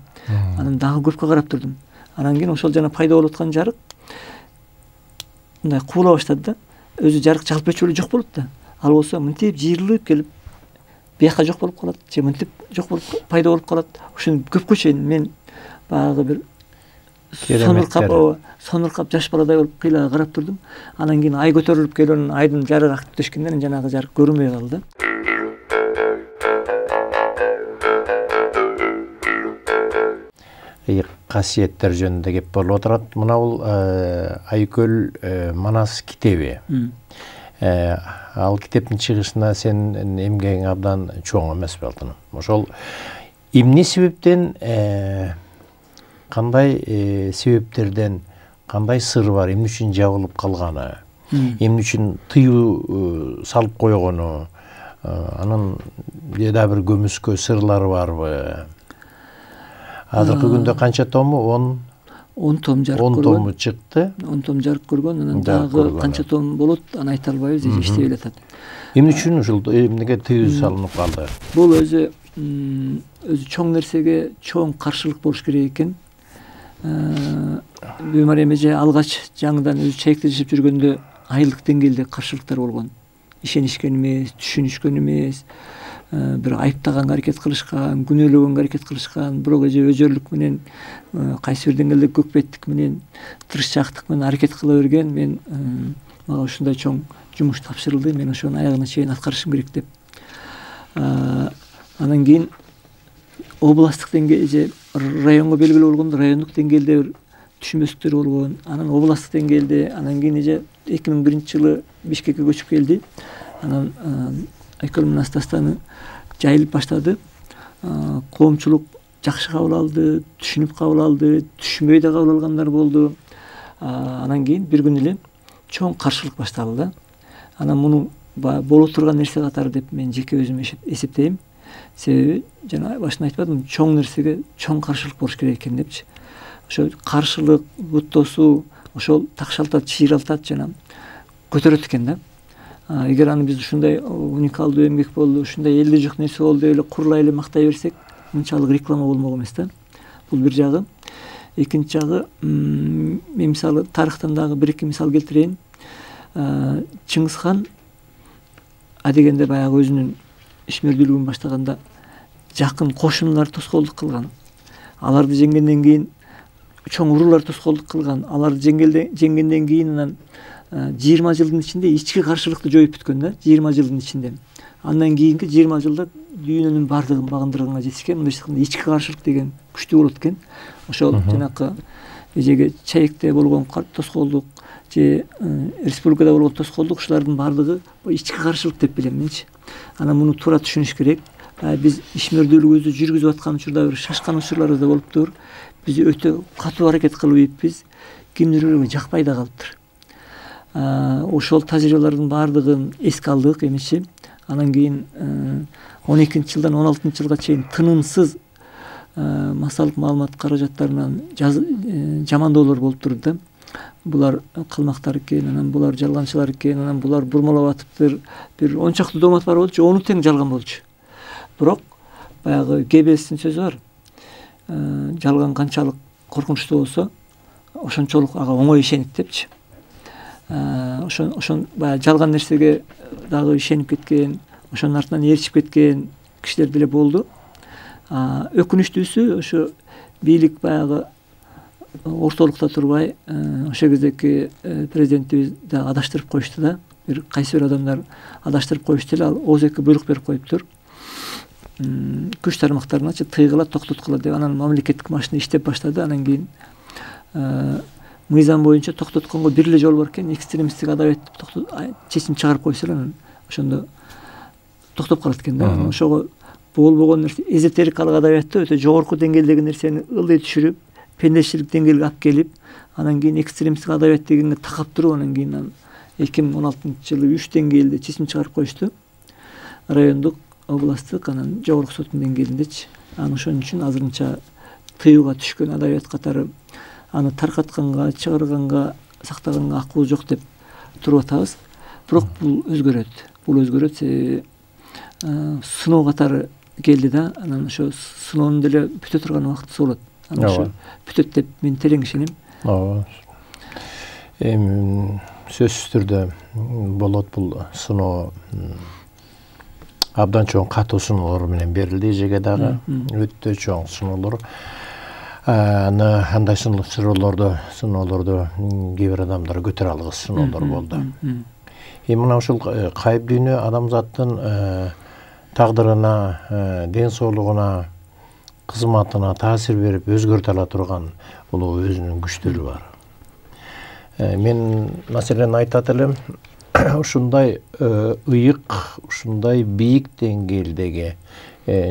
Анан дагы көпкө карап турдум. Анан кийин ошол жана пайда болуп аткан жарык мындай кубула баштады да. Өзү жарык жалпычу эле жок болот да. Ал болсо мынтип жийрилип келип бияка жок болуп калат, же мынтип жок болуп пайда болуп калат. Ошону көпкө чейин мен баягы бир сонуркап жаш баладай болуп кыйла карап турдум. Анан кийин ай көтөрүлүп келип, айдын жарыгы активдешкенден жанагы жарык көрүнбөй калды. Касиеттер жөнүндө кеп болуп отурат. Мына бул Айкөл Манас китеби. Ал китептин чыгышына сен эмгегиң абдан чоң эмеспи алтыным. Ошол эмне себептен кандай себептерден кандай сыр бар, эмне үчүн жабылып калганы, эмне үчүн тыюу салып койгону, анын да бир көмүскө сырлары барбы? Азыркы күндө канча тому? 10 том жарык 10 тому чыкты. 10 том жарык көргөн, анан дагы канча том болот, аны айта албайбыз, иштей эле атат. Эмне үчүн ушул эмнеге тыюу салынып калды? Бул өзү чоң нерсеге чоң каршылык болуш керек экен. Бемар эже алгач жаңыдан өзү чайыкта жашап жүргөндө айылдык деңгээлде каршылыктар болгон. Ишенишкен эмес, түшүнүшкөн эмес, бир айыптаганга аракет кылышкан, күнөөлөгөнгө аракет кылышкан, бирок эже өжөрлүк менен, кайсы бир деңгээлде көкпеттик менен, тырышчаактык менен аракет кыла берген. Мен мага ушундай чоң жумуш тапшырылды, мен ошонун аягына чейин аткарышым керек деп. Анан кийин областтык деңгээлде, районго белгилүү болгондо райондук деңгээлде бир түшүнбөстүктөр болгон. Анан областтык деңгээлде, анан кийин эже 2001-жылы Бишкекке көчүп келди. Анан Айкөл менен Астастаны жайылып баштады. Коомчулук жакшы кабыл алды, түшүнүп кабыл алды, түшүнбөй да кабыл алгандар болду. Анан кийин бир күн эле чоң каршылык башталды да. Анан муну боло турган нерсе катары деп мен жеке өзүм эсептейм. Себеби жана башында айтпадым, чоң нерсеге чоң каршылык болуш керек экен депчи. Ошо каршылык, бут тосуу, ошол такшалтат, чыйралтат жана көтөрөт экен да. Эгер аны биз ушундай уникалдуу эмгек болду, ушундай элде жок нерсе болду деп эле курлай эле мактай берсек, мынчалык реклама болмок эмес да. Бул бир жагы. Экинчи жагы, мен мисалы тарыхтан дагы бир-эки мисал келтирейин. Чыңгыз хан адегенде баягы өзүнүн ишмердүүлүгүн баштаганда жакын кошуналар тоскоолдук кылган. Аларды жеңгенден кийин чоң уруулар тоскоолдук кылган. Аларды жеңгенден кийин анан 20 жылдын ичинде ички каршылыкты жоюп бүткөн да, 20 жылдын ичинде. Андан кийинки 20 жылда дүйнөнүн бардыгын багындырганга жетишкен. Мындайча айтканда ички каршылык деген күчтүү болот экен. Ошол жанакы эжеге чайыкта болгон тоскоолдук же республикада болгон тоскоолдук, ушулардын бардыгы ички каршылык деп билем менчи. Анан муну туура түшүнүш керек. Биз ишмердүүлүгүбүздү жүргүзүп аткан учурда бир шашкан учурларыбыз да болуптур. Биз өтө катуу аракет кылып ийиппиз. Кимдирүүгө жакпай да калыптыр. Ошол тажрыйбалардын баардыгын эске алдык эмичи. Анан кийин 12-жылдан 16-жылга чейин тынымсыз массалык маалымат каражаттарынан жамандоолор болуп турду да. Булар калмактар экен, анан булар жалганчылар экен, анан булар бурмалап атыптыр. Бир 10 чакты доомат бар болчу, ону тең жалган болчу. Бирок баягы Геббельстин сөзү бар. Жалган канчалык коркунучтуу болсо, ошончолук ага оңой ишенип депчи. Ошон баягы жалган нерсеге дагы ишенип кеткен, ошонун артынан ээрчип кеткен кишилер деле болду. Өкүнүчтүүсү ошо бийлик баягы ортолукта турбай, ошол кездеки президентибиз да адаштырып коюшту да. Бир кайсы бир адамдар адаштырып коюшту эле, ал ооз эки буйрук берип коюптур. Күч тармактарыначы тыйгыла, токтоткула деп. Анан мамлекеттик машина иштеп баштады. Анан кийин мыйзам боюнча токтотконго бир эле жол бар экен. Экстремисттик адабият чечим чыгарып койсо анан ошондо токтоп калат экен да. Ошого болбогон нерсе, эзотерикалык адабиятта өтө жогорку деңгээлдеги нерсени ылдый түшүрүп, пендешилик деңгээлге алып келип, анан кийин экстремисттик адабият дегенге такап туруп, анан кийин 2016-жылы 3 деңгээлде чечим чыгарып коюшту. Райондук, областтык, анан жогорку соттун деңгээлиндечи. Анан ошон үчүн азырынча тыюуга түшкөн адабият катары аны таркатканга, чыгарганга, сактаганга акыл жок деп туруп атабыз. Бирок бул өзгөрөт. Бул өзгөрөт, сыноо катары келди да. Анан ошо сыноонун деле бүтө турган убактысы болот. Анан ошо бүтөт деп мен терең ишенем. Ооба. Сөзсүз түрдө болот бул сыноо. Абдан чоң катуу сыноолор менен берилди эжеге дагы. Өтө чоң сыноолор. Андай сыноолорду кээ бир адамдар көтөрө алгыс сыноолор болду. Мына ушул кайып дүйнө адамзаттын тагдырына, ден соолугуна, кызматына таасир берип өзгөртө ала турган улуу өзүнүн күчтөрү бар. Мен маселен айтат элем, ушундай ыйык, ушундай бийик деңгээлдеги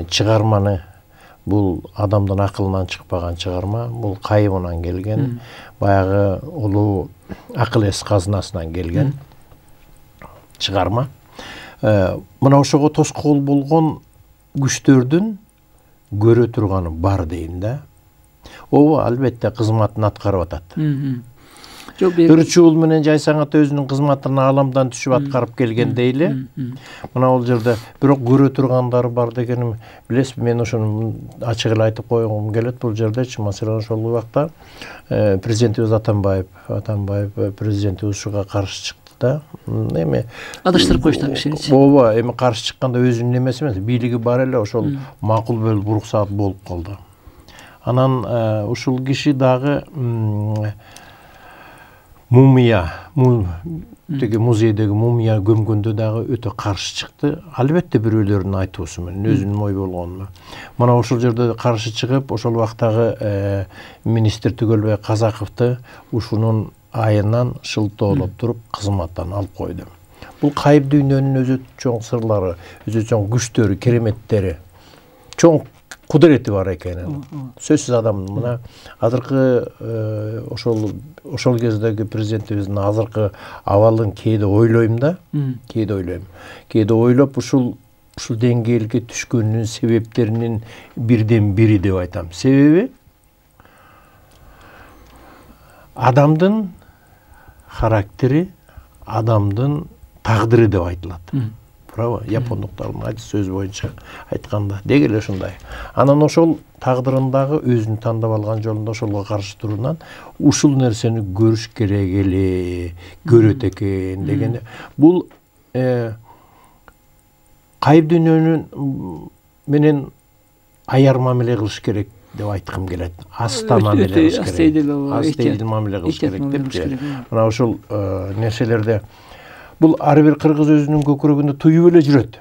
чыгарманы Бул адамдын акылынан чыкпаган чыгарма, бул кайыбынан келген, баягы улуу акыл эс казынасынан келген чыгарма. Мына ошого тоскоол болгон күчтөрдүн көрө турганы бар дейм да. Ооба, албетте кызматын аткарып атат. Ырчуул менен Жайсаң ата өзүнүн кызматын ааламдан түшүп аткарып келген дейле. Мына бул жерде бирок көрө тургандары бар дегеним билесизби, мен ошону ачык эле айтып койгум келет. Бул жердечи маселен ошол убакта президентибиз Атамбаев президентибиз ушуга каршы чыкты да. Эми адаштырып коюшту кишини. Ооба, эми каршы чыкканда өзүнүн эмеси эмес, бийлиги бар эле, ошол макул бөлүп уруксат болуп калды. Анан ушул киши дагы мумия, музейдеги мумия көмгөндө дагы өтө каршы чыкты. Албетте бирөөлөрдүн айтуусу менен, өзүнүн ой болгонун. Мына ошол жерде каршы чыгып, ошол убактагы министр Түгөлбай Казаковду ушунун айынан шылтоолоп туруп кызматтан алып койду. Бул кайып дүйнөнүн өзү чоң сырлары, өзү чоң күчтөрү, кереметтери, чоң кудурети бар экенин сөзсүз адам. Мына азыркы ошол кездеги президентибиздин азыркы абалын кээде ойлойм да, кээде ойлоп ушул деңгээлге түшкөнүнүн себептеринин бирден бири деп айтам. Себеби адамдын характери, адамдын тагдыры деп айтылат. Право, япондуктардын сөз боюнча айтканда деги эле ушундай. Анан ошол тагдырындагы өзүн тандап алган жолунда ошолго каршы туруунан ушул нерсени көрүш керек эле, көрөт экен деген. Бул кайып дүйнөнүн менен аяр мамиле кылыш керек деп айткым келет. Аста мамиле кылыш керек. Астейдил мамиле кылыш керек деп. Мына ушул нерселерде бул ар бир кыргыз өзүнүн көкүрөгүндө туюп эле жүрөт.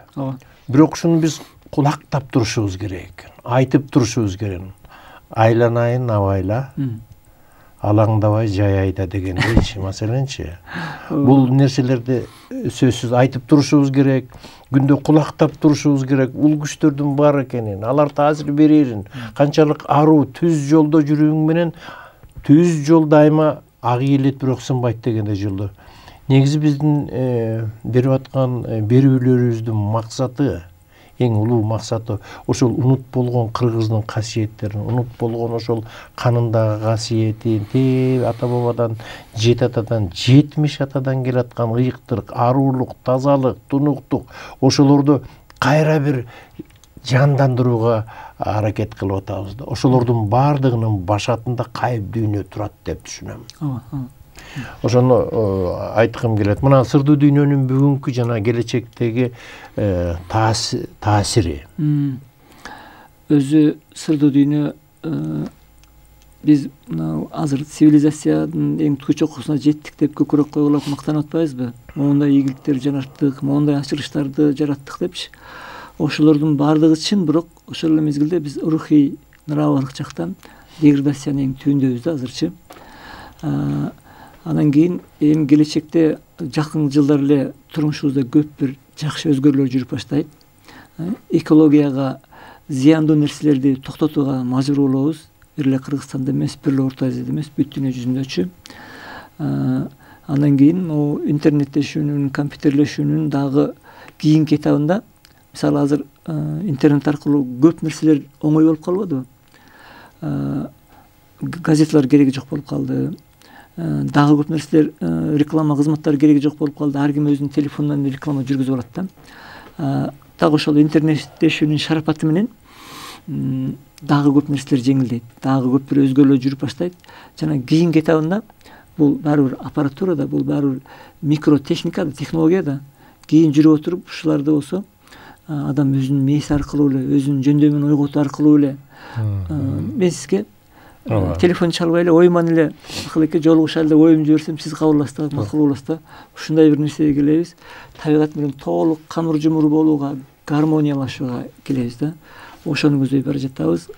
Бирок ушуну биз кулактап турушубуз керек, айтып турушубуз керек. Айланайын абайла, алаңдабай жай айда дегендейчи, маселенчи. Бул нерселерди сөзсүз айтып турушубуз керек, күндө кулактап турушубуз керек. Бул күчтөрдүн бар экенин, алар таасир берерин, канчалык аруу түз жолдо жүрүүң менен түз жол дайыма ак ийилет бирок сынбайт дегендей жолдо. Негизи биздин берип аткан берүүлөрүбүздүн максаты, эң улуу максаты ошол унут болгон кыргыздын касиеттерин, унут болгон ошол канындагы касиетин, ата бабадан, 7 атадан, 70 атадан келаткан ыйыктык, аруулук, тазалык, тунуктук, ошолорду кайра бир жандандырууга аракет кылып атабыз да. Ошолордун бардыгынын башатында кайып дүйнө турат деп түшүнөм. Ошону айткым келет. Мына сырдуу дүйнөнүн бүгүнкү жана келечектеги таасири. Өзү сырдуу дүйнө биз азыр цивилизациянын эң түп чокусуна жеттик деп көкүрөк койгулап мактанып атпайбызбы? Моундай ийгиликтер жараттык, моундай ачылыштарды жараттык депчи. Ошолордун бардыгы чын, бирок ошол эле мезгилде биз рухий, нравалык жактан деградациянын эң түбүндөбүз да азырчы. Анан кийин эми келечекте жакын жылдар эле турмушубузда көп бир жакшы өзгөрүүлөр жүрүп баштайт. Экологияга зыяндуу нерселерди токтотууга мажбур болобуз. Бир эле Кыргызстанда эмес, бир эле Орто Азияда эмес, бүт дүйнө жүзүндөчү. Андан кийин интернеттешүүнүн, компьютерлешүүнүн дагы кийинки этабында, мисалы азыр интернет аркылуу көп нерселер оңой болуп калбадыбы? Газеталар кереги жок болуп калды. Дагы көп нерселер, реклама кызматтары кереги жок болуп калды. Ар ким өзүнүн телефонунан реклама жүргүзүп алат да. Дагы ошол интернеттешүүнүн шарапаты менен дагы көп нерселер жеңилдейт. Дагы көп бир өзгөрүүлөр жүрүп баштайт. Жана кийинки этабында бул баары бир аппаратура да, бул баары бир микротехника да, технология да. Кийин жүрүп отуруп ушуларды болсо адам өзүнүн мээси аркылуу эле, өзүнүн жөндөмүн ойготуу аркылуу эле мен сизге телефон чалбай эле ойман эле акылеке жолугушалы деп оюмду жиберсем, сиз кабыл аласыз да, макул болосуз да. Ушундай бир нерсеге келебиз. Табигат менен толук камыр жумур болууга, гармониялашууга келебиз да. Ошону көздөй бара жатабыз.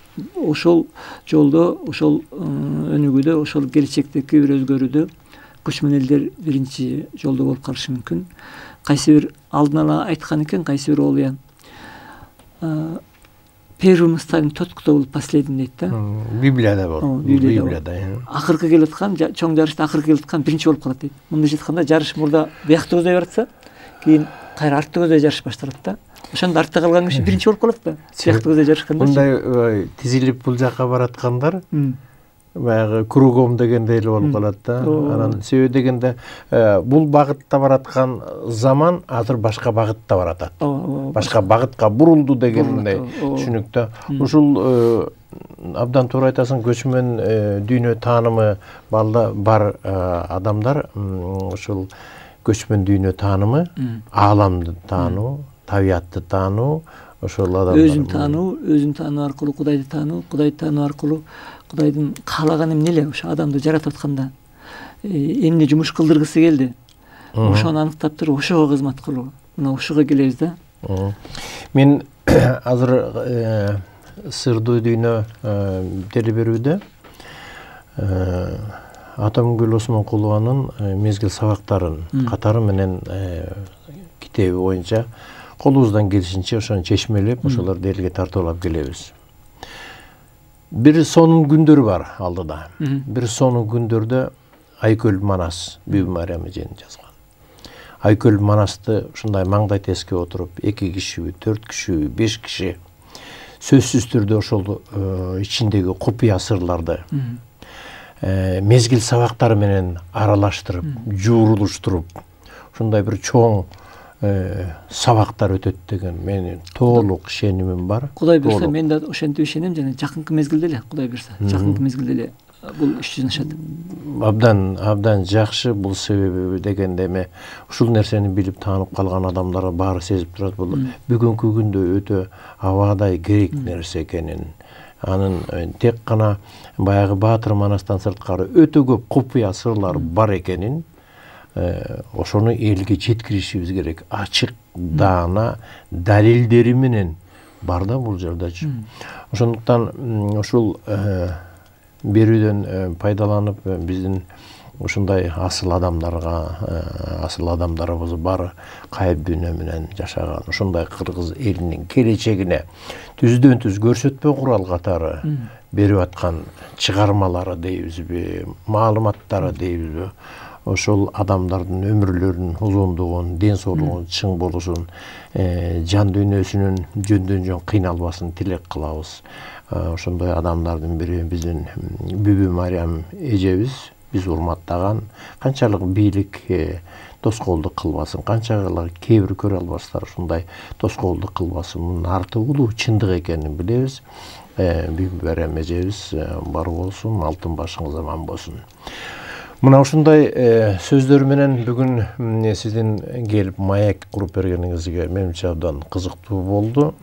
Ошол жолдо, ошол өнүгүүдө, ошол келечектеги бир өзгөрүүдө көчмөн элдер биринчи жолдо болуп калышы мүмкүн. Кайсы бир алдын ала айткан экен, кайсы бир ол Первым станем тот, кто был последним дейт да. Библияда бар. Библияда. Акыркы келип аткан чоң жарышта акыркы келип аткан биринчи болуп калат дейт. Мында жатканда жарыш мурда биякты көздөй баратса, кийин кайра артты көздөй жарыш башталат да. Ошондо артта калган киши биринчи болуп калат да. Биякты көздөй жарышканда. Мындай тизилип бул жакка бараткандар баягы кругом дегендей эле болуп калат да. Анан себеби дегенде бул багытта бараткан заман азыр башка багытта баратат. Башка багытка бурулду дегендей түшүнүктө. Ушул абдан туура айтасың, көчмөн дүйнө таанымы бар адамдар ушул көчмөн дүйнө таанымы, ааламды таануу, табиятты таануу, ошол адамдар өзүн таануу аркылуу Кудайды таануу аркылуу Кудайдын каалаган эмне эле ошо адамды жаратып атканда эмне жумуш кылдыргысы келди. Ошону аныктап туруп ошого кызмат кылуу. Мына ушуга келебиз да. Мен азыр сырдуу дүйнө теле берүүдө Атамгүл Осмонкулованын мезгил сабактарын катары менен китеби боюнча колубуздан келишинче ошону чечмелеп, ошолорду элге тартуулап келебиз. Бир сонун күндөр бар алдыда. Бир сонун күндөрдө Айкөл Манас Бүбү Мариям эжени жазган. Айкөл Манасты ушундай маңдай теске отуруп, 2 кишиби, 4 кишиби, 5 киши сөзсүз түрдө ошол ичиндеги купуя сырларды мезгил сабактары менен аралаштырып, жуурулуштуруп, ушундай бир чоң сабактар өтөт деген менин толук ишенимим бар. Кудай берсе мен да ошентип ишенем, жана жакынкы мезгилде эле Кудай берсе, жакынкы мезгилде эле бул иш жүзүнө ашат. Абдан жакшы, бул себеби дегенде эме ушул нерсени билип таанып калган адамдар баары сезип турат. Бул бүгүнкү күндө өтө абадай керек нерсе экенин. Анын тек гана баягы Баатыр Манастан сырткары өтө көп купуя сырлар бар экенин ошону элге жеткиришибиз керек. Ачык даана далилдери менен бар да бул жердечи. Ошондуктан ушул берүүдөн пайдаланып биздин ушундай асыл адамдарыбыз бар кайып дүйнө менен жашаган ушундай кыргыз элинин келечегине түздөн түз көрсөтпө курал катары берип аткан чыгармалары дейбизби, маалыматтары дейбизби, ошол адамдардын өмүрлөрүнүн узундугун, ден соолугунун чың болушун, жан дүйнөсүнүн жөндөн жөн кыйналбасын тилек кылабыз. Ошондой адамдардын бири биздин Бүбү Мариям эжебиз. Биз урматтаган, канчалык бийлик тоскоолдук кылбасын, канчалык кээ бир көрө албастар ушундай тоскоолдук кылбасын, мунун арты улуу чындык экенин билебиз. Бүбү Мариям эжебиз бар болсун, алтын башыңыз аман болсун. Мына ушундай сөздөр менен бүгүн сиздин келип маек куруп бергениңизге менимче абдан кызыктуу болду.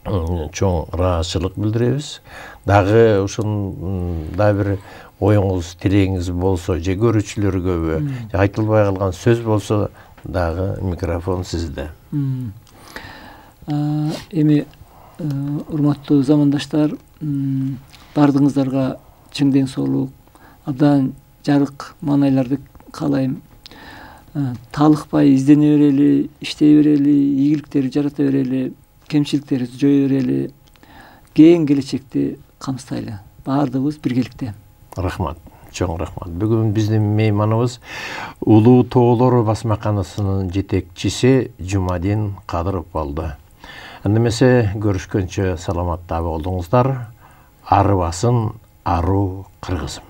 Чоң ыраазычылык билдиребиз. Дагы ушундай бир оюңуз, тилегиңиз болсо, же көрүүчүлөргөбү, же айтылбай калган сөз болсо, дагы микрофон сизде. Эми урматтуу замандаштар, бардыгыңыздарга чың ден соолук, абдан жарык маанайларды каалайм. Талыкпай издене берели, иштей берели, ийгиликтерди жарата берели, кемчиликтерди жое берели, кең келечекти камсыздайлы. Бардыгыбыз биргеликте. Рахмат, чоң рахмат. Бүгүн биздин мейманыбыз Улуу Тоолор басмаканасынын жетекчиси Жумадин Кадыров болду. Эндемесе көрүшкөнчө саламатта болуңуздар. Ары басын, аруу кыргызым.